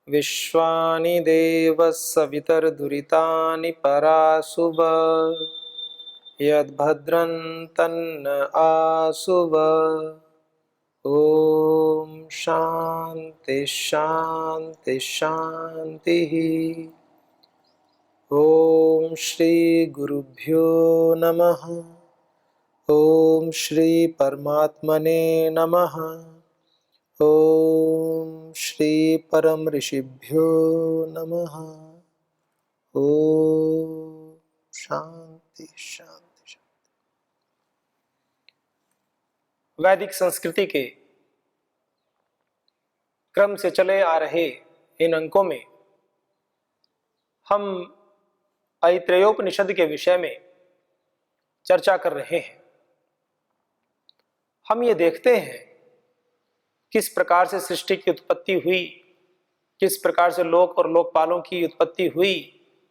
विश्वानि देवः सवितर्दुरितानि पराशुभ यद्भद्रं तन्न आशुभ। ओम शांति शांति शांति। ओम श्री गुरुभ्यो नमः। ओम श्री परमात्मने नमः। ओम श्री परम ऋषिभ्यो नमः। ओम शांति शांति शांति। वैदिक संस्कृति के क्रम से चले आ रहे इन अंकों में हम ऐत्रेयोपनिषद के विषय में चर्चा कर रहे हैं। हम ये देखते हैं किस प्रकार से सृष्टि की उत्पत्ति हुई, किस प्रकार से लोक और लोकपालों की उत्पत्ति हुई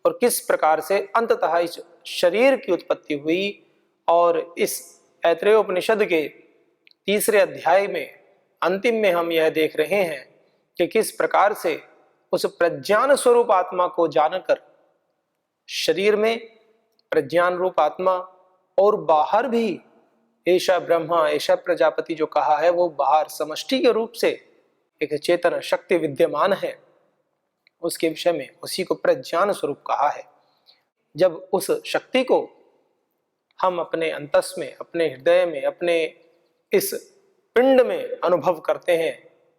और किस प्रकार से अंततः इस शरीर की उत्पत्ति हुई। और इस ऐत्रेयोपनिषद के तीसरे अध्याय में अंतिम में हम यह देख रहे हैं कि किस प्रकार से उस प्रज्ञान स्वरूप आत्मा को जानकर शरीर में प्रज्ञान रूप आत्मा और बाहर भी ऐशा ब्रह्मा ऐशा प्रजापति जो कहा है वो बाहर समष्टि के रूप से एक चेतन शक्ति विद्यमान है, उसके विषय में उसी को प्रज्ञान स्वरूप कहा है। जब उस शक्ति को हम अपने अंतस में, अपने हृदय में, अपने इस पिंड में अनुभव करते हैं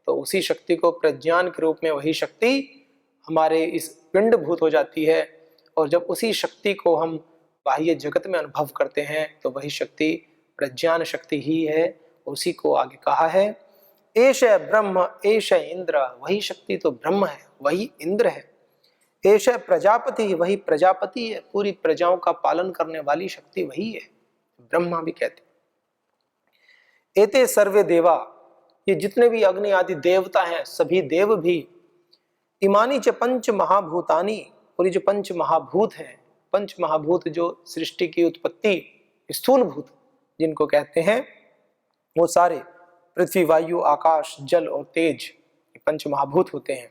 तो उसी शक्ति को प्रज्ञान के रूप में वही शक्ति हमारे इस पिंड भूत हो जाती है। और जब उसी शक्ति को हम बाह्य जगत में अनुभव करते हैं तो वही शक्ति प्रज्ञान शक्ति ही है। उसी को आगे कहा है एष ब्रह्म एष इंद्र, वही शक्ति तो ब्रह्म है, वही इंद्र है। एष प्रजापति, वही प्रजापति है, पूरी प्रजाओं का पालन करने वाली शक्ति वही है, ब्रह्मा भी कहते। एते सर्वे देवा, ये जितने भी अग्नि आदि देवता हैं सभी देव भी, इमानी च पंच महाभूतानी, और ये जो पंच महाभूत हैं, पंच महाभूत जो सृष्टि की उत्पत्ति स्थूल भूत जिनको कहते हैं वो सारे पृथ्वी वायु आकाश जल और तेज, ये पंच महाभूत होते हैं।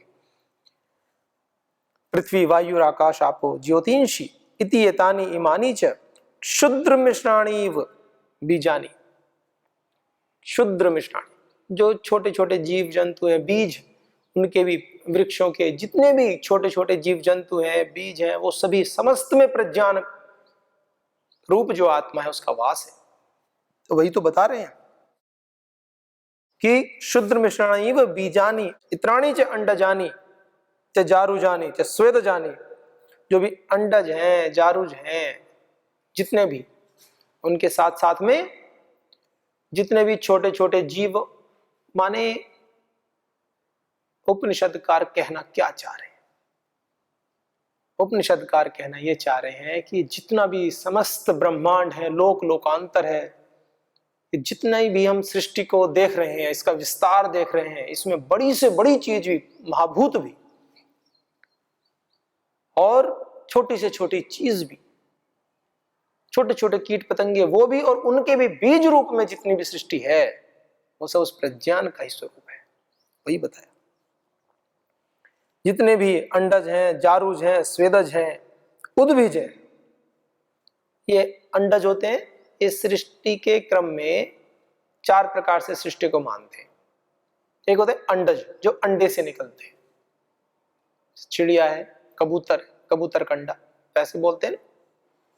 पृथ्वी वायु आकाश आपो ज्योतिषी इति एतानि इमानी च क्षुद्र मिश्राणीव बीजानी। क्षुद्र मिश्राणी जो छोटे छोटे जीव जंतु हैं, बीज उनके भी, वृक्षों के जितने भी छोटे छोटे जीव जंतु हैं, बीज हैं, वो सभी समस्त में प्रज्ञान रूप जो आत्मा है उसका वास है। तो वही तो बता रहे हैं कि क्षुद्र मिश्राणी व बीजानी इत्राणी च अंडजानी च जारुजानी च स्वेदजानी, जो भी अंडज हैं जारुज हैं जितने भी, उनके साथ साथ में जितने भी छोटे छोटे जीव, माने उपनिषदकार कहना क्या चाह रहे हैं? उपनिषदकार कहना ये चाह रहे हैं कि जितना भी समस्त ब्रह्मांड है, लोक लोकांतर है, जितना भी हम सृष्टि को देख रहे हैं, इसका विस्तार देख रहे हैं, इसमें बड़ी से बड़ी चीज भी, महाभूत भी और छोटी से छोटी चीज भी, छोटे छोटे कीट पतंगे वो भी, और उनके भी बीज रूप में जितनी भी सृष्टि है वो सब उस प्रज्ञान का ही स्वरूप है, वही बताया। जितने भी अंडज हैं, जारुज हैं, स्वेदज हैं, उद्भिज हैं, ये अंडज होते हैं। इस सृष्टि के क्रम में चार प्रकार से सृष्टि को मानते हैं। एक होते हैं अंडज जो अंडे से निकलते हैं, चिड़िया है, कबूतर है, कबूतर का अंडा वैसे बोलते हैं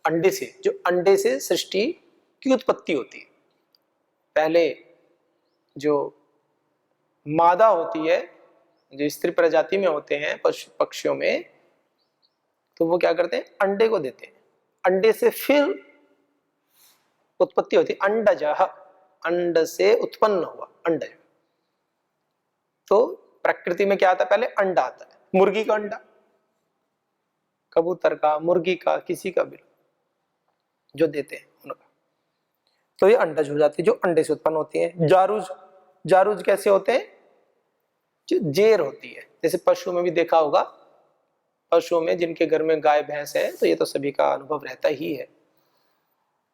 अंडे से, जो अंडे से सृष्टि की उत्पत्ति होती है। पहले जो मादा होती है, जो स्त्री प्रजाति में होते हैं पक्षियों में, तो वो क्या करते हैं अंडे को देते हैं, अंडे से फिर उत्पत्ति होती है अंडजः, अंड से उत्पन्न हुआ अंडज। तो प्रकृति में क्या आता है, पहले अंडा आता है, मुर्गी का अंडा, कबूतर का, मुर्गी का, किसी का भी जो देते हैं उनका, तो ये अंडज हो जाती है जो अंडे से उत्पन्न होती है। जारुज, जारुज कैसे होते हैं, जो जेर होती है, जैसे पशु में भी देखा होगा, पशुओं में जिनके घर में गाय भैंस है तो ये तो सभी का अनुभव रहता ही है।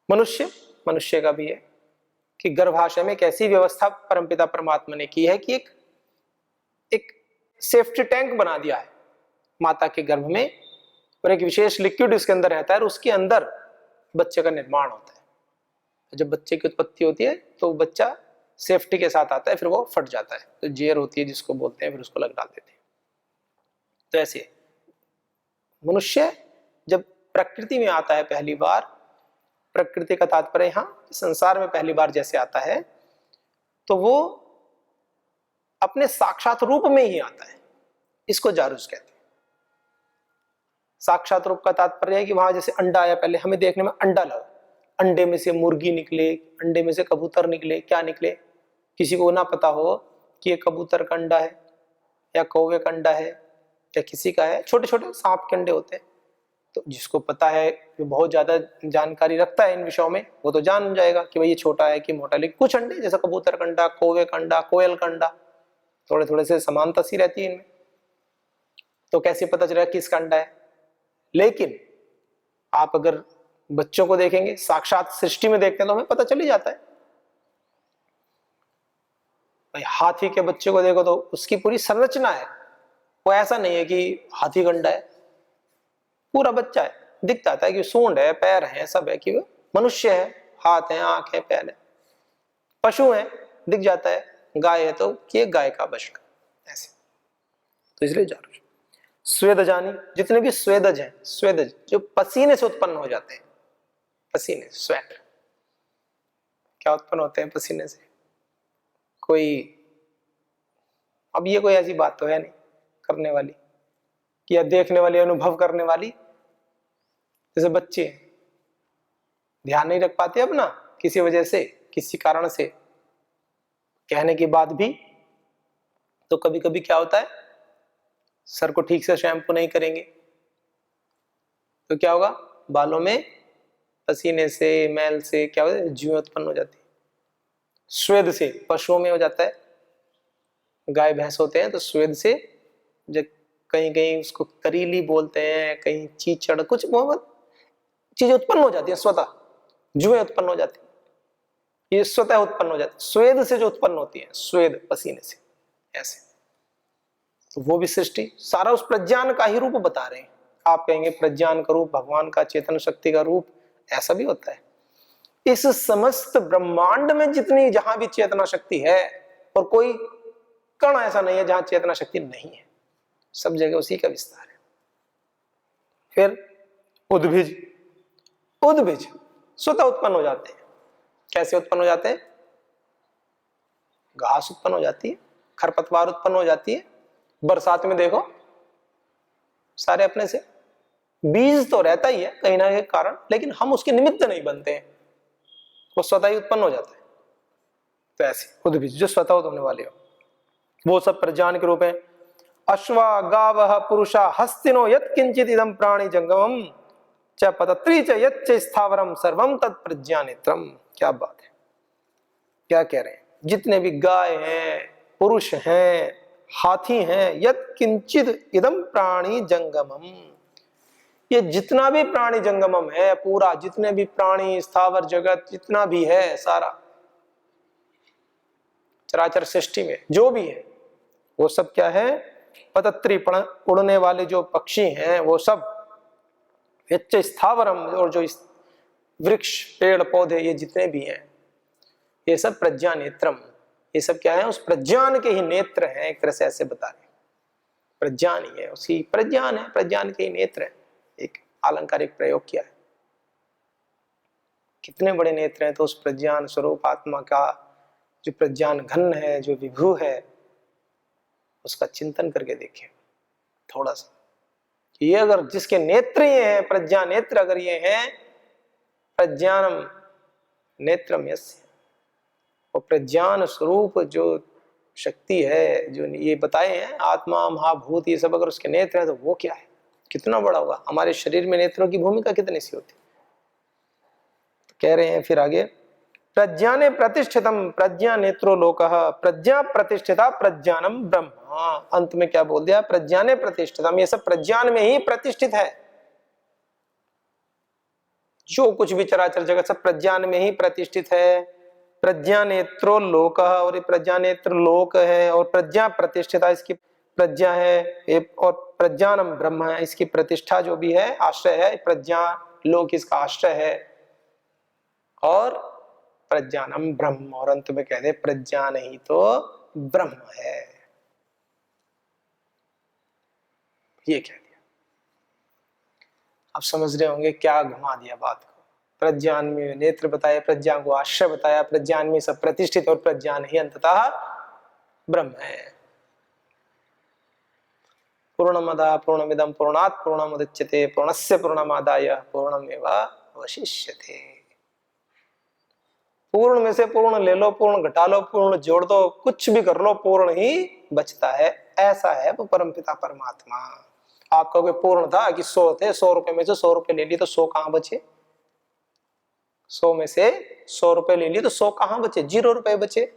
मनुष्य का भी है कि गर्भाशय में एक ऐसी व्यवस्था परमपिता परमात्मा ने की है कि एक सेफ्टी टैंक बना दिया है माता के गर्भ में, और एक विशेष लिक्विड उसके अंदर रहता है और उसके अंदर बच्चे का निर्माण होता है। जब बच्चे की उत्पत्ति होती है तो बच्चा सेफ्टी के साथ आता है, फिर वो फट जाता है, तो जेर होती है जिसको बोलते हैं, फिर उसको लग डाल देते हैं। तो ऐसे मनुष्य जब प्रकृति में आता है पहली बार, प्रकृति का तात्पर्य यहां संसार में पहली बार जैसे आता है, तो वो अपने साक्षात रूप में ही आता है। इसको जारूज कहते हैं। साक्षात रूप का तात्पर्य है कि वहां जैसे अंडा आया, पहले हमें देखने में अंडा लगा, अंडे में से मुर्गी निकले, अंडे में से कबूतर निकले, क्या निकले किसी को ना पता हो कि ये कबूतर का अंडा है या कौवे का अंडा है या किसी का है। छोटे छोटे सांप के अंडे होते हैं, तो जिसको पता है, जो बहुत ज्यादा जानकारी रखता है इन विषयों में, वो तो जान जाएगा कि भाई ये छोटा है कि मोटा। लेकिन कुछ अंडे जैसे कबूतर का अंडा, कौवे का अंडा, कोयल का अंडा, थोड़े थोड़े से समानता सी रहती है इनमें, तो कैसे पता चलेगा किसका अंडा है। लेकिन आप अगर बच्चों को देखेंगे, साक्षात सृष्टि में देखते हैं, तो हमें पता चल ही जाता है। भाई हाथी के बच्चे को देखो तो उसकी पूरी संरचना है, वो ऐसा नहीं है कि हाथी का अंडा है, पूरा बच्चा है, दिख जाता है कि सूंड है, पैर है, सब है, कि वो मनुष्य है, हाथ है, आंख है, पैर है। पशु है, दिख जाता है, गाय है तो ये गाय का बछड़ा, ऐसे। तो इसलिए जानो स्वेदजानी, जितने भी स्वेदज हैं, स्वेदज जो पसीने से उत्पन्न हो जाते हैं, पसीने, स्वेट, क्या उत्पन्न होते हैं पसीने से? कोई, अब ये कोई ऐसी बात तो है नहीं करने वाली कि या देखने वाली, अनुभव करने वाली। जैसे बच्चे ध्यान नहीं रख पाते अपना किसी वजह से, किसी कारण से, कहने के बाद भी, तो कभी कभी क्या होता है, सर को ठीक से शैम्पू नहीं करेंगे तो क्या होगा, बालों में पसीने से, मैल से क्या होता है, जुएं उत्पन्न हो जाती है। स्वेद से पशुओं में हो जाता है, गाय भैंस होते हैं तो स्वेद से, जब कहीं कहीं उसको करीली बोलते हैं, कहीं चीचड़, कुछ बहुत चीजें उत्पन्न हो जाती है, स्वतः जुएं उत्पन्न हो जाती है, ये स्वतः उत्पन्न हो जाती है, स्वेद से जो उत्पन्न होती है, स्वेद पसीने से, ऐसे। तो वो भी सृष्टि सारा उस प्रज्ञान का ही रूप बता रहे हैं। आप कहेंगे प्रज्ञान का रूप भगवान का, चेतन शक्ति का रूप, ऐसा भी होता है। इस समस्त ब्रह्मांड में जितनी, जहां भी चेतना शक्ति है, और कोई कण ऐसा नहीं है जहां चेतना शक्ति नहीं है, सब जगह उसी का विस्तार है। फिर उद्भिज, उद्भिज स्वतः उत्पन्न हो जाते हैं। कैसे उत्पन्न हो जाते हैं? घास उत्पन्न हो जाती है, खरपतवार उत्पन्न हो जाती है, बरसात में देखो सारे अपने से, बीज तो रहता ही है कहीं ना कहीं कारण, लेकिन हम उसके निमित्त नहीं बनते हैं, वो स्वतः ही उत्पन्न हो जाता है। तो ऐसे उद्भिज जो स्वतः होने वाले हो, वो सब प्रज्ञान के रूप है। अश्वा गावः पुरुषा हस्तिनो यत् किंचित इदं प्राणी जंगमम च पतत्री च यच्च स्थावरम सर्वम तत् प्रज्ञानेत्रम। क्या बात है, क्या कह रहे हैं? जितने भी गाय हैं, पुरुष हैं, हाथी हैं, यत् किंचित इदं प्राणी जंगमम, ये जितना भी प्राणी जंगमम है पूरा, जितने भी प्राणी, स्थावर जगत जितना भी है, सारा चराचर सृष्टि में जो भी है, वो सब क्या है? पतत्री, उड़ने वाले जो पक्षी हैं वो सब, यच्च स्थावरम, और जो वृक्ष, पेड़ पौधे, ये जितने भी हैं, ये सब प्रज्ञा नेत्रम, ये सब क्या है? उस प्रज्ञान के ही नेत्र हैं, एक तरह से ऐसे बता रहे हैं। प्रज्ञान ही है, उसकी प्रज्ञान है, प्रज्ञान के ही नेत्र है। एक अलंकारिक प्रयोग किया है। कितने बड़े नेत्र हैं, तो उस प्रज्ञान स्वरूप आत्मा का जो प्रज्ञान घन है, जो विभु है, उसका चिंतन करके देखें थोड़ा सा। ये अगर जिसके नेत्र ये हैं, प्रज्ञा नेत्र अगर ये हैं, प्रज्ञानम नेत्रम यस्य, और प्रज्ञान स्वरूप जो शक्ति है, जो ये बताए हैं आत्मा, महाभूत, ये सब अगर उसके नेत्र है, तो वो क्या है, कितना बड़ा होगा। हमारे शरीर में नेत्रों की भूमिका कितनी सी होती। तो कह रहे हैं फिर आगे, प्रज्ञाने प्रतिष्ठितम प्रज्ञा नेत्रो लोकः, प्रज्ञा प्रतिष्ठिता प्रज्ञानम ब्रह्म। अंत में क्या बोल दिया? प्रज्ञाने प्रतिष्ठितम, ये सब प्रज्ञान में ही प्रतिष्ठित है। जो कुछ भी चराचर जगत सब प्रज्ञान में ही प्रतिष्ठित है। प्रज्ञा नेत्रो लोकः, और ये प्रज्ञा नेत्र लोक है, और प्रज्ञा प्रतिष्ठिता, इसकी प्रज्ञा है ये, और प्रज्ञानम ब्रह्म है, इसकी प्रतिष्ठा जो भी है आश्रय है, प्रज्ञा लोक इसका आश्रय है, और प्रज्ञानम ब्रह्म, और अंत में कह दे प्रज्ञा नहीं तो ब्रह्म है, ये कह दिया। आप समझ रहे होंगे क्या घुमा दिया बात को। प्रज्ञान में नेत्र बताया, प्रज्ञा को आश्रय बताया, प्रज्ञान में सब प्रतिष्ठित और प्रज्ञान ही अंततः ब्रह्म है। पूर्णमदः पूर्णमिदं पूर्णात् पूर्णमुदच्यते पूर्णस्य पूर्णमादाय पूर्णमेवावशिष्यते। पूर्ण में से पूर्ण ले लो, पूर्ण घटा लो, पूर्ण जोड़ दो, कुछ भी कर लो, पूर्ण ही बचता है। ऐसा है वो परमपिता परमात्मा। आप कहोगे पूर्ण था कि 100 थे, 100 रुपए में से 100 रुपए ले लिए तो 100 कहां बचे? 100 में से 100 रुपए ले लिए तो 100 कहां बचे? 0 रुपए बचे।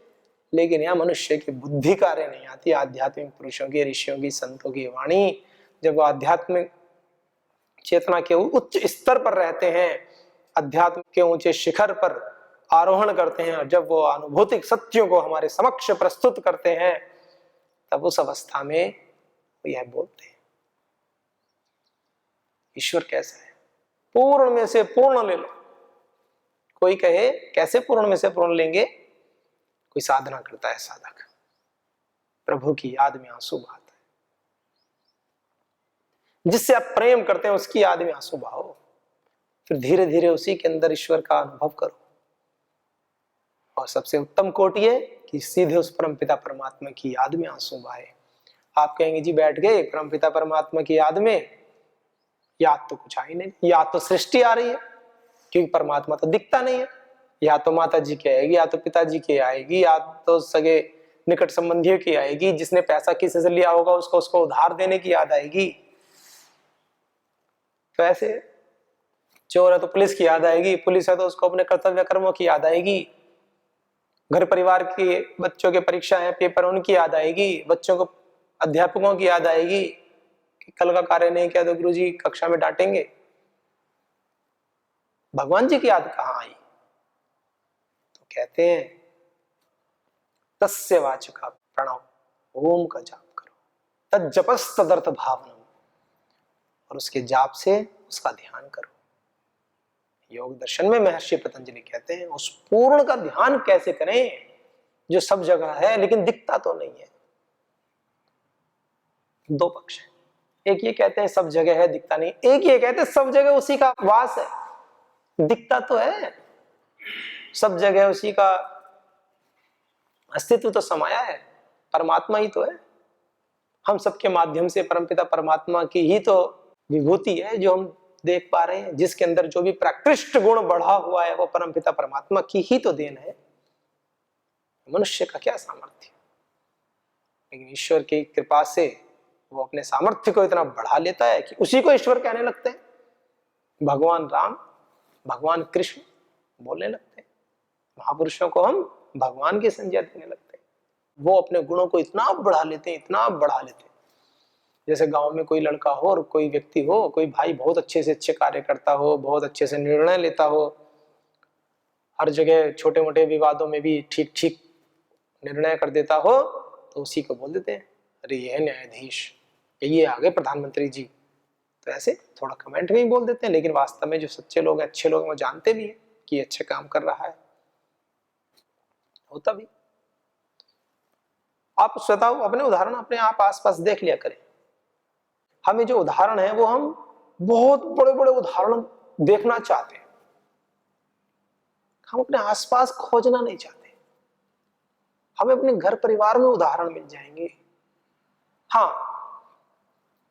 लेकिन यह मनुष्य की बुद्धि कार्य नहीं आती। आध्यात्मिक पुरुषों की, ऋषियों की, संतों की वाणी जब वो आध्यात्मिक चेतना के उच्च स्तर पर रहते हैं, अध्यात्म के ऊंचे शिखर पर आरोहण करते हैं, और जब वो अनुभूतिक सत्यों को हमारे समक्ष प्रस्तुत करते हैं, तब उस अवस्था में वो यह बोलते हैं, ईश्वर कैसा है? पूर्ण में से पूर्ण ले लो। कोई कहे कैसे पूर्ण में से पूर्ण लेंगे? कोई साधना करता है साधक, प्रभु की याद में आंसू बहाता है, जिससे आप प्रेम करते हैं उसकी याद में आंसू बहाओ, फिर धीरे धीरे उसी के अंदर ईश्वर का अनुभव करो। और सबसे उत्तम कोटि है कि सीधे उस परमपिता परमात्मा की याद में आंसू बहाए। आप कहेंगे जी बैठ गए परमपिता परमात्मा की याद में, याद तो कुछ आ ही नहीं, याद तो सृष्टि आ रही है, क्योंकि परमात्मा तो दिखता नहीं है। या तो माता जी की आएगी, या तो पिताजी की आएगी, या तो सगे निकट संबंधियों की आएगी, जिसने पैसा किसी से लिया होगा उसको उधार देने की याद आएगी। तो ऐसे चोर है तो पुलिस की याद आएगी, पुलिस है तो उसको अपने कर्तव्य कर्मों की याद आएगी, घर परिवार के बच्चों के परीक्षा है, पेपर, उनकी याद आएगी, बच्चों को अध्यापकों की याद आएगी कि कल का कार्य नहीं किया तो गुरुजी कक्षा में डांटेंगे। भगवान जी की याद कहां आई? तो कहते हैं तस्य वाचका प्रणव, ओम का जाप करो, तज्जपस तदर्थ भावनम, और उसके जाप से उसका ध्यान करो। योग दर्शन में महर्षि पतंजलि कहते हैं उस पूर्ण का ध्यान कैसे करें जो सब जगह है लेकिन दिखता तो नहीं है। दो पक्ष है, एक ये कहते हैं सब जगह है दिखता नहीं, एक ये कहते हैं सब जगह उसी का वास है, दिखता तो है, सब जगह उसी का अस्तित्व तो समाया है, परमात्मा ही तो है। हम सबके माध्यम से परमपिता परमात्मा की ही तो विभूति है जो हम देख पा रहे हैं, जिसके अंदर जो भी प्राकृष्ट गुण बढ़ा हुआ है वो परमपिता परमात्मा की ही तो देन है। मनुष्य का क्या सामर्थ्य, लेकिन ईश्वर की कृपा से वो अपने सामर्थ्य को इतना बढ़ा लेता है कि उसी को ईश्वर कहने लगते हैं। भगवान राम, भगवान कृष्ण बोलने लगते हैं, महापुरुषों को हम भगवान की संज्ञा देने लगते हैं। वो अपने गुणों को इतना बढ़ा लेते हैं, इतना बढ़ा लेते हैं। जैसे गांव में कोई लड़का हो और कोई व्यक्ति हो, कोई भाई बहुत अच्छे से अच्छे कार्य करता हो, बहुत अच्छे से निर्णय लेता हो, हर जगह छोटे मोटे विवादों में भी ठीक ठीक निर्णय कर देता हो, तो उसी को बोल देते हैं अरे ये है न्यायाधीश, ये आ गए प्रधानमंत्री जी। तो ऐसे थोड़ा कमेंट में ही बोल देते हैं, लेकिन वास्तव में जो सच्चे लोग हैं, अच्छे लोग हैं, वो जानते भी हैं कि अच्छे काम कर रहा है। होता भी। आप स्वतः अपने उदाहरण अपने आप आसपास देख लिया करें। हमें जो उदाहरण है वो हम बहुत बड़े बड़े उदाहरण देखना चाहते हैं, हम अपने आसपास खोजना नहीं चाहते। हमें अपने घर परिवार में उदाहरण मिल जाएंगे। हाँ,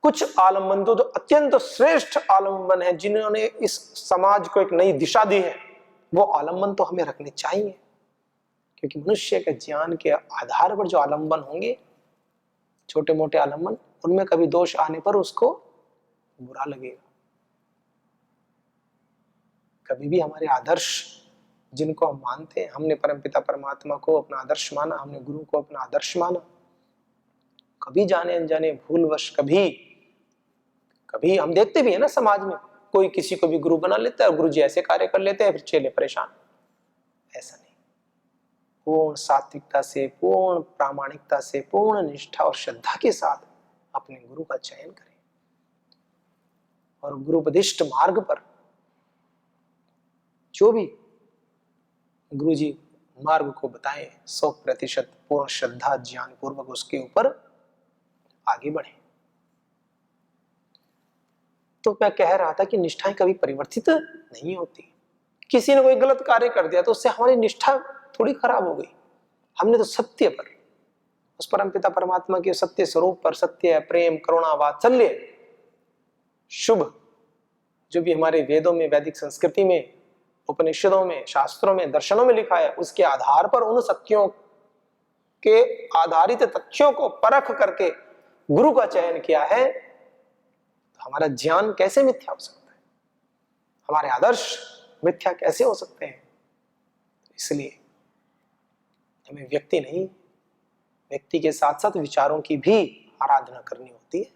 कुछ आलम्बन तो अत्यंत श्रेष्ठ आलम्बन है, जिन्होंने इस समाज को एक नई दिशा दी है, वो आलम्बन तो हमें रखने चाहिए, क्योंकि मनुष्य के ज्ञान के आधार पर जो आलम्बन होंगे, छोटे मोटे आलम्बन, उनमें कभी दोष आने पर उसको बुरा लगेगा। कभी भी हमारे आदर्श जिनको हम मानते हैं, हमने परमपिता परमात्मा को अपना आदर्श माना, हमने गुरु को अपना आदर्श माना, कभी जाने अनजाने भूलवश कभी हम देखते भी है ना समाज में, कोई किसी को भी गुरु बना लेता है और गुरु जी ऐसे कार्य कर लेते हैं, फिर चेले परेशान। ऐसा नहीं, पूर्ण सात्विकता से, पूर्ण प्रामाणिकता से, पूर्ण निष्ठा और श्रद्धा के साथ अपने गुरु का चयन करें और गुरुपदिष्ट मार्ग पर जो भी गुरु जी मार्ग को बताएं 100% पूर्ण श्रद्धा ज्ञान पूर्वक उसके ऊपर आगे बढ़े। तो मैं कह रहा था कि निष्ठाएं कभी परिवर्तित नहीं होती। किसी ने कोई गलत कार्य कर दिया तो उससे हमारी निष्ठा थोड़ी खराब हो गई। हमने तो सत्य पर, उस परमपिता परमात्मा के सत्य स्वरूप पर, सत्य प्रेम करुणा वात्सल्य शुभ जो भी हमारे वेदों में, वैदिक संस्कृति में, उपनिषदों में, शास्त्रों में, दर्शनों में लिखा है, उसके आधार पर उन सत्यों के आधारित तथ्यों को परख करके गुरु का चयन किया है, तो हमारा ज्ञान कैसे मिथ्या हो सकता है, हमारे आदर्श मिथ्या कैसे हो सकते हैं। इसलिए हमें व्यक्ति नहीं, व्यक्ति के साथ साथ विचारों की भी आराधना करनी होती है।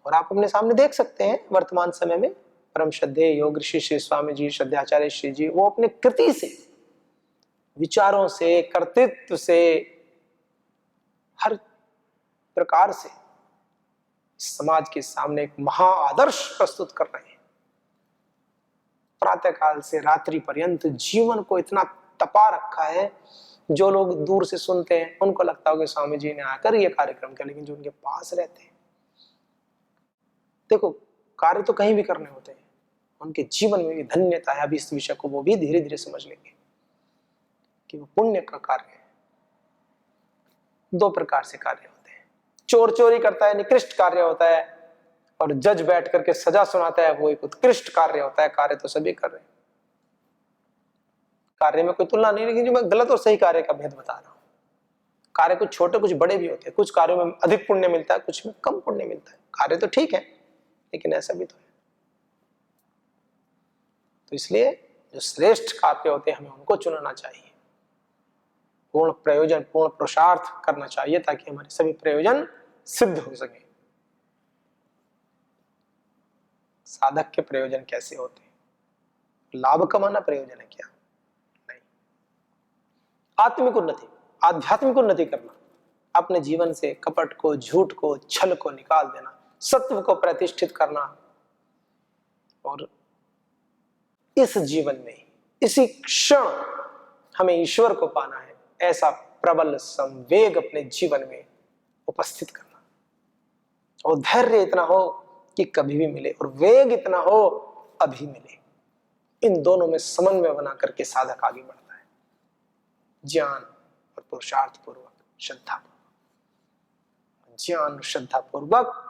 और आप अपने सामने देख सकते हैं वर्तमान समय में परम श्रद्धेय योग ऋषि श्री स्वामी जी, श्रद्धाचार्य श्री जी, वो अपने कृति से, विचारों से, कर्तृत्व से, हर प्रकार से समाज के सामने एक महा आदर्श प्रस्तुत कर रहे हैं। प्रातः काल से रात्रि पर्यंत जीवन को इतना तपा रखा है, जो लोग दूर से सुनते हैं उनको लगता है कि स्वामी जी ने आकर ये कार्यक्रम किया, लेकिन जो उनके पास रहते हैं, देखो कार्य तो कहीं भी करने होते हैं, उनके जीवन में भी धन्यता है। अभी इस विषय को वो भी धीरे धीरे समझ लेंगे कि वो पुण्य का कार्य है। 2 प्रकार से कार्य होते हैं, चोर चोरी करता है, निकृष्ट कार्य होता है, और जज बैठ करके सजा सुनाता है, वो एक उत्कृष्ट कार्य होता है। कार्य तो सभी कर रहे हैं, कार्य में कोई तुलना नहीं, लेकिन जो मैं गलत और सही कार्य का भेद बता रहा हूं। कार्य कुछ छोटे कुछ बड़े भी होते हैं, कुछ कार्यों में अधिक पुण्य मिलता है, कुछ में कम पुण्य मिलता है। कार्य तो ठीक है, लेकिन ऐसा भी तो है। तो इसलिए जो श्रेष्ठ कार्य होते हैं हमें उनको चुनना चाहिए, पूर्ण प्रयोजन, पूर्ण पुरुषार्थ करना चाहिए, ताकि हमारे सभी प्रयोजन सिद्ध हो सके। साधक के प्रयोजन कैसे होते हैं? लाभ कमाना प्रयोजन है क्या? नहीं। आत्मिक उन्नति, आध्यात्मिक उन्नति करना, अपने जीवन से कपट को, झूठ को, छल को निकाल देना, सत्व को प्रतिष्ठित करना, और इस जीवन में, इसी क्षण हमें ईश्वर को पाना है, ऐसा प्रबल संवेग अपने जीवन में उपस्थित करना, और धैर्य इतना हो कि कभी भी मिले, और वेग इतना हो अभी मिले। इन दोनों में समन्वय बना करके साधक आगे बढ़ता है, ज्ञान और पुरुषार्थ पूर्वक, श्रद्धा पूर्वक। ज्ञान और श्रद्धा पूर्वक,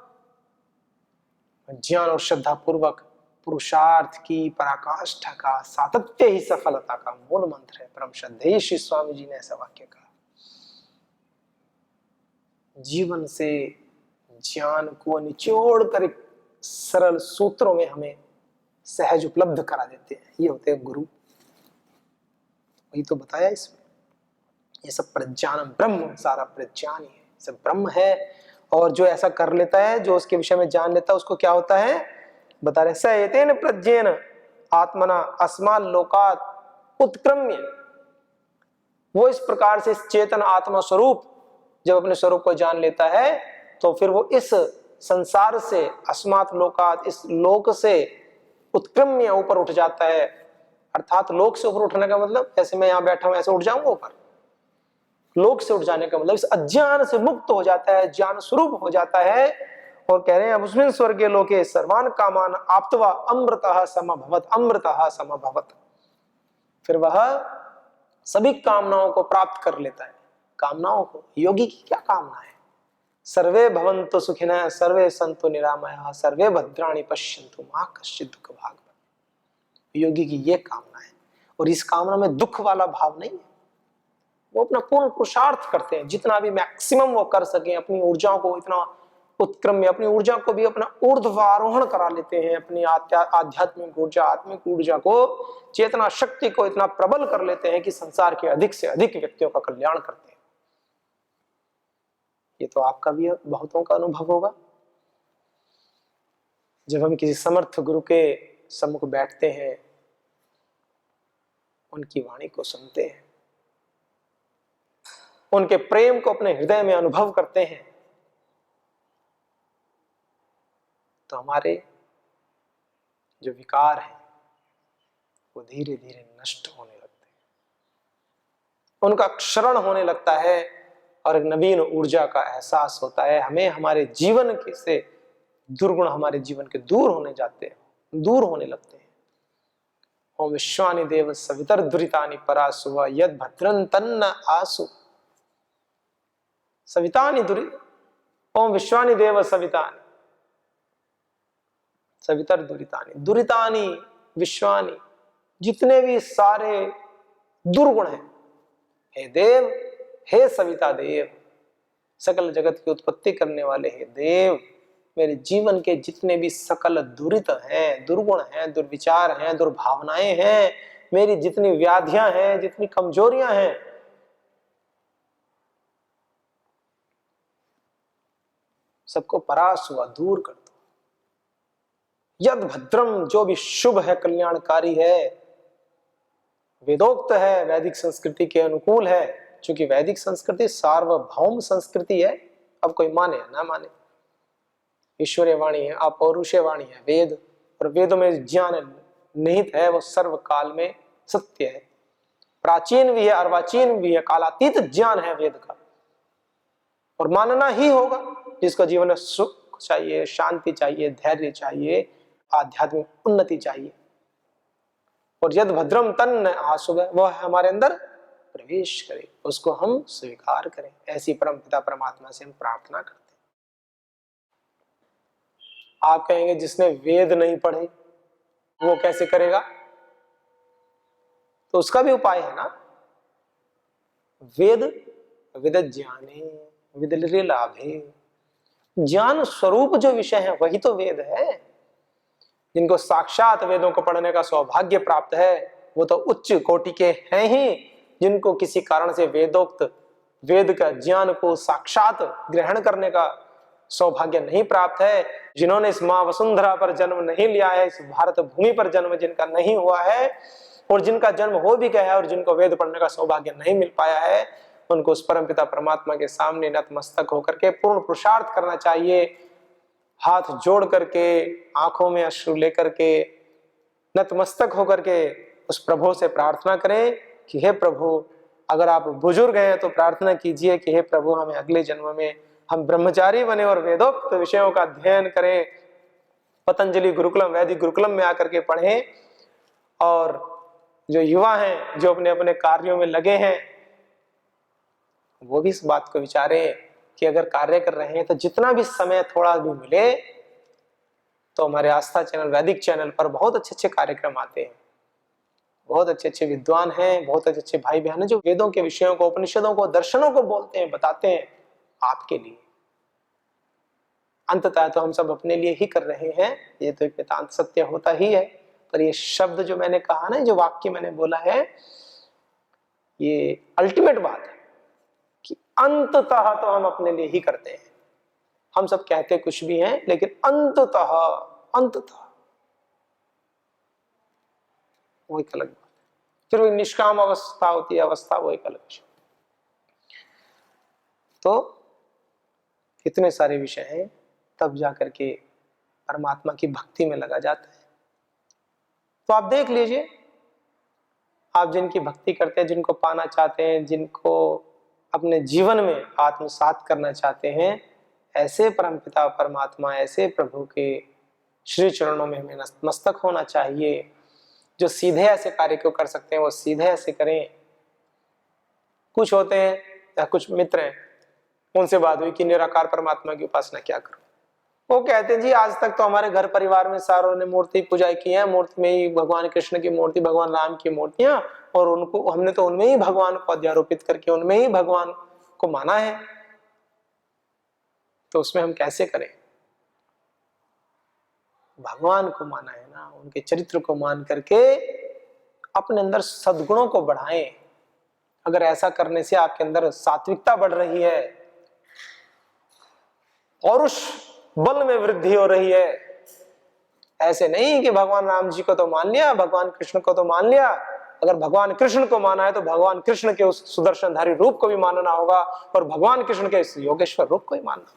ज्ञान और श्रद्धा पूर्वक पुरुषार्थ की पराकाष्ठा का, सातत्य ही सफलता का मूल मंत्र है। परम श्रद्धेय श्री स्वामी जी ने ऐसा वाक्य कहा। जीवन से ज्ञान को निचोड़ कर सरल सूत्रों में हमें सहज उपलब्ध करा देते हैं, ये होते हैं गुरु। वही तो बताया इसमें, ये सब प्रज्ञानम ब्रह्म, सारा प्रज्ञान ही है, सब ब्रह्म है। और जो ऐसा कर लेता है, जो उसके विषय में जान लेता है, उसको क्या होता है बता रहे, सएतेन प्रज्ञेन आत्मना अस्मात् लोकात् उत्क्रम्य। वो इस प्रकार से इस चेतन आत्मा स्वरूप जब अपने स्वरूप को जान लेता है, तो फिर वो इस संसार से, अस्मात् लोकात्, इस लोक से उत्क्रम्य, ऊपर उठ जाता है। अर्थात लोक से ऊपर उठने का मतलब, जैसे मैं यहां बैठा हूं ऐसे उठ जाऊंगा ऊपर। लोक से उठ जाने का मतलब इस अज्ञान से मुक्त हो जाता है, ज्ञान स्वरूप हो जाता है। और कह रहे हैं अस्मिन् स्वर्गे लोके सर्वान् कामान् आप्त्वा अमृतः समभवत्, अमृतः समभवत्। फिर वह सभी कामनाओं को प्राप्त कर लेता है। कामनाओं को, योगी की क्या कामना है? सर्वे भवन्तु सुखिनः, सर्वे सन्तु निरामयाः, सर्वे भद्राणि पश्यन्तु मा कश्चित् दुःख भाग्। योगी की ये कामना है, और इस कामना में दुख वाला भाव नहीं है। वो अपना पूर्ण पुरुषार्थ करते हैं, जितना भी मैक्सिमम वो कर सके, अपनी ऊर्जाओं को इतना उत्क्रम्य, अपनी ऊर्जा को भी अपना ऊर्ध्वारोहण करा लेते हैं, अपनी आध्यात्मिक ऊर्जा, आत्मिक ऊर्जा को, चेतना शक्ति को इतना प्रबल कर लेते हैं कि संसार के अधिक से अधिक व्यक्तियों का कल्याण करते हैं। ये तो आपका भी बहुतों का अनुभव होगा। जब हम किसी समर्थ गुरु के सम्मुख बैठते हैं, उनकी वाणी को सुनते हैं, उनके प्रेम को अपने हृदय में अनुभव करते हैं, तो हमारे जो विकार हैं वो धीरे धीरे नष्ट होने लगते हैं, उनका क्षरण होने लगता है और एक नवीन ऊर्जा का एहसास होता है। हमें हमारे जीवन के से दुर्गुण हमारे जीवन के दूर होने जाते हैं, दूर होने लगते हैं। ओम विश्वानि देव सवितर दुरितानि परासु यद भद्रं तन्न आसु। सवितानि दुरि ओम विश्वानि देव सवितानि सवितर दुरितानि, दुरितानि विश्वानि, जितने भी सारे दुर्गुण हैं, हे देव, हे सविता देव, सकल जगत की उत्पत्ति करने वाले हे देव, मेरे जीवन के जितने भी सकल दुरित हैं, दुर्गुण हैं, दुर्विचार हैं, दुर्भावनाएं हैं, मेरी जितनी व्याधियां हैं, जितनी कमजोरियां हैं, सबको परास हुआ दूर कर दो। यद भद्रम, जो भी शुभ है, कल्याणकारी है, वेदोक्त है, वैदिक संस्कृति के अनुकूल है, क्योंकि वैदिक संस्कृति सार्वभौम संस्कृति है। अब कोई माने या ना माने, ईश्वरीय वाणी है, अपौरुषीय वाणी है वेद, और वेदों में ज्ञान निहित है, वो सर्वकाल में सत्य है, प्राचीन भी है, अर्वाचीन भी है, कालातीत ज्ञान है वेद का, और मानना ही होगा। जिसको जीवन में सुख चाहिए, शांति चाहिए, धैर्य चाहिए, आध्यात्मिक उन्नति चाहिए, और यद भद्रम तन्न आसु, वह हमारे अंदर प्रवेश करे, उसको हम स्वीकार करें। ऐसी परम पिता परमात्मा से हम प्रार्थना करते हैं। आप कहेंगे जिसने वेद नहीं पढ़े वो कैसे करेगा? तो उसका भी उपाय है ना। वेद विदज्ञाने विदलिरे लाभे, ज्ञान स्वरूप जो विषय है वही तो वेद है। जिनको साक्षात वेदों को पढ़ने का सौभाग्य प्राप्त है वो तो उच्च कोटि के हैं ही, जिनको किसी कारण से वेदोक्त वेद का ज्ञान को साक्षात ग्रहण करने का सौभाग्य नहीं प्राप्त है, जिन्होंने इस मां वसुंधरा पर जन्म नहीं लिया है, इस भारत भूमि पर जन्म जिनका नहीं हुआ है, और जिनका जन्म हो भी गया है और जिनको वेद पढ़ने का सौभाग्य नहीं मिल पाया है, उनको उस परम पिता परमात्मा के सामने नतमस्तक होकर के पूर्ण पुरुषार्थ करना चाहिए। हाथ जोड़ करके, आंखों में अश्रु लेकर के, नतमस्तक होकर के उस प्रभु से प्रार्थना करें कि हे प्रभु, अगर आप बुजुर्ग हैं तो प्रार्थना कीजिए कि हे प्रभु, हमें अगले जन्म में हम ब्रह्मचारी बने और वेदोक्त विषयों का अध्ययन करें, पतंजलि गुरुकुलम, वैदिक गुरुकुलम में आकर के पढ़ें। और जो युवा हैं, जो अपने अपने कार्यों में लगे हैं, वो भी इस बात को विचारें कि अगर कार्य कर रहे हैं तो जितना भी समय थोड़ा भी मिले तो हमारे आस्था चैनल, वैदिक चैनल पर बहुत अच्छे अच्छे कार्यक्रम आते हैं, बहुत अच्छे अच्छे विद्वान हैं, बहुत अच्छे अच्छे भाई बहन हैं जो वेदों के विषयों को, उपनिषदों को, दर्शनों को बोलते हैं, बताते हैं आपके लिए। अंततः तो हम सब अपने लिए ही कर रहे हैं, ये तो एक नितांत सत्य होता ही है। पर ये शब्द जो मैंने कहा ना, जो वाक्य मैंने बोला है, ये अल्टीमेट बात है कि अंततः तो हम अपने लिए ही करते हैं। हम सब कहते कुछ भी हैं, लेकिन अंततः वो एक अलग बात है। फिर वो निष्काम अवस्था होती है, अवस्था वो एक अलग विषय। तो इतने सारे विषय हैं, तब जाकर के परमात्मा की भक्ति में लगा जाता है। तो आप देख लीजिए, आप जिनकी भक्ति करते हैं, जिनको पाना चाहते हैं, जिनको अपने जीवन में आत्मसात करना चाहते हैं, ऐसे परमपिता परमात्मा, ऐसे प्रभु के श्री चरणों में हमें नतमस्तक होना चाहिए। जो सीधे ऐसे कार्य को कर सकते हैं वो सीधे ऐसे करें। कुछ होते हैं या कुछ मित्र हैं, उनसे बात हुई कि निराकार परमात्मा की उपासना क्या करूं। वो कहते हैं जी आज तक तो हमारे घर परिवार में सारों ने मूर्ति पूजा की है, मूर्ति में ही भगवान कृष्ण की मूर्ति, भगवान राम की मूर्तियां, और उनको हमने तो उनमें ही भगवान को अध्यारोपित करके उनमें ही भगवान को माना है। तो उसमें हम कैसे करें? भगवान को माना है ना, उनके चरित्र को मान करके अपने अंदर सद्गुणों को बढ़ाएं। अगर ऐसा करने से आपके अंदर सात्विकता बढ़ रही है और उस बल में वृद्धि हो रही है, ऐसे नहीं कि भगवान राम जी को तो मान लिया, भगवान कृष्ण को तो मान लिया। अगर भगवान कृष्ण को माना है तो भगवान कृष्ण के उस सुदर्शनधारी रूप को भी मानना होगा और भगवान कृष्ण के इस योगेश्वर रूप को ही मानना।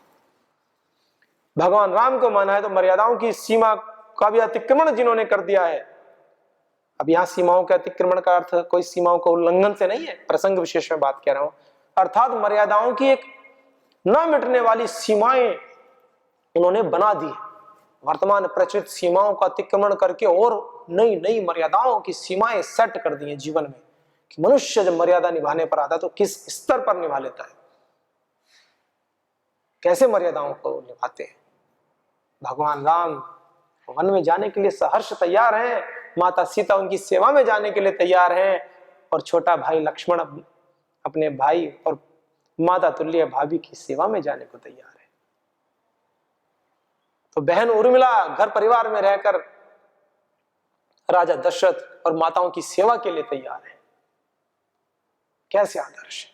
भगवान राम को माना है तो मर्यादाओं की सीमा का भी अतिक्रमण जिन्होंने कर दिया है। अब यहां सीमाओं के अतिक्रमण का अर्थ कोई सीमाओं का उल्लंघन से नहीं है, प्रसंग विशेष में बात कह रहा हूं, अर्थात मर्यादाओं की एक न मिटने वाली सीमाएं उन्होंने बना दी। वर्तमान प्रचलित सीमाओं का अतिक्रमण करके और नई नई मर्यादाओं की सीमाएं सेट कर दी है जीवन में, कि मनुष्य जब मर्यादा निभाने पर आता है तो किस स्तर पर निभा लेता है, कैसे मर्यादाओं को निभाते हैं। भगवान राम वन में जाने के लिए सहर्ष तैयार हैं, माता सीता उनकी सेवा में जाने के लिए तैयार हैं, और छोटा भाई लक्ष्मण अपने भाई और माता तुल्य भाभी की सेवा में जाने को तैयार है। तो बहन उर्मिला घर परिवार में रहकर राजा दशरथ और माताओं की सेवा के लिए तैयार है। कैसे आदर्श है।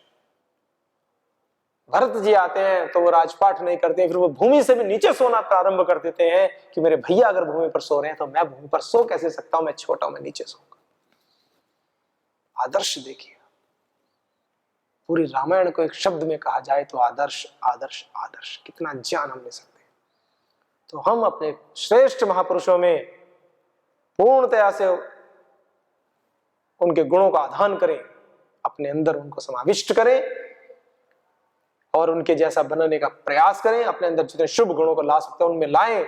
भरत जी आते हैं तो वो राजपाट नहीं करते, फिर वो भूमि से भी नीचे सोना प्रारंभ कर देते हैं कि मेरे भैया अगर भूमि पर सो रहे हैं तो मैं भूमि पर सो कैसे सकता हूं, मैं छोटा हूं, मैं नीचे सोऊंगा। आदर्श देखिए, पूरी रामायण को एक शब्द में कहा जाए तो आदर्श आदर्श आदर्श, कितना ज्ञान हम ले सकते हैं। तो हम अपने श्रेष्ठ महापुरुषों में पूर्णतया से उनके गुणों का आधान करें, अपने अंदर उनको समाविष्ट करें और उनके जैसा बनने का प्रयास करें। अपने अंदर जितने शुभ गुणों को ला सकते हैं उनमें लाएं,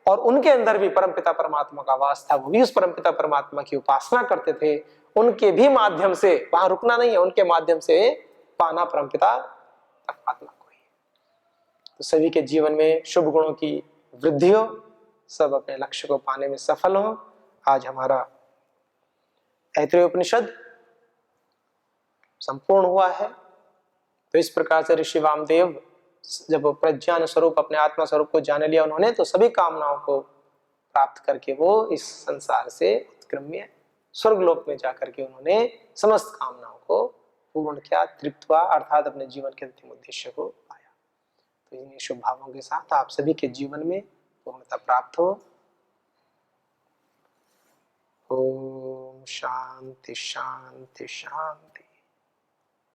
और उनके अंदर भी परमपिता परमात्मा का वास था, वो भी उस परमपिता परमात्मा की उपासना करते थे। उनके भी माध्यम से, वहां रुकना नहीं है, उनके माध्यम से पाना परमपिता परमात्मा को ही। तो सभी के जीवन में शुभ गुणों की वृद्धि हो, सब अपने लक्ष्य को पाने में सफल हो। आज हमारा ऐतरेय उपनिषद संपूर्ण हुआ है। तो इस प्रकार से ऋषि वामदेव जब प्रज्ञान स्वरूप अपने आत्मा स्वरूप को जान लिया उन्होंने, तो सभी कामनाओं को प्राप्त करके वो इस संसार से उत्क्रम्य स्वर्गलोक में जाकर के उन्होंने समस्त कामनाओं को पूर्ण किया, तृप्त हुआ, अर्थात अपने जीवन के अंतिम उद्देश्य को पाया। तो इन शुभ भावों के साथ आप सभी के जीवन में पूर्णता प्राप्त हो। ओम शांति शांति शांति।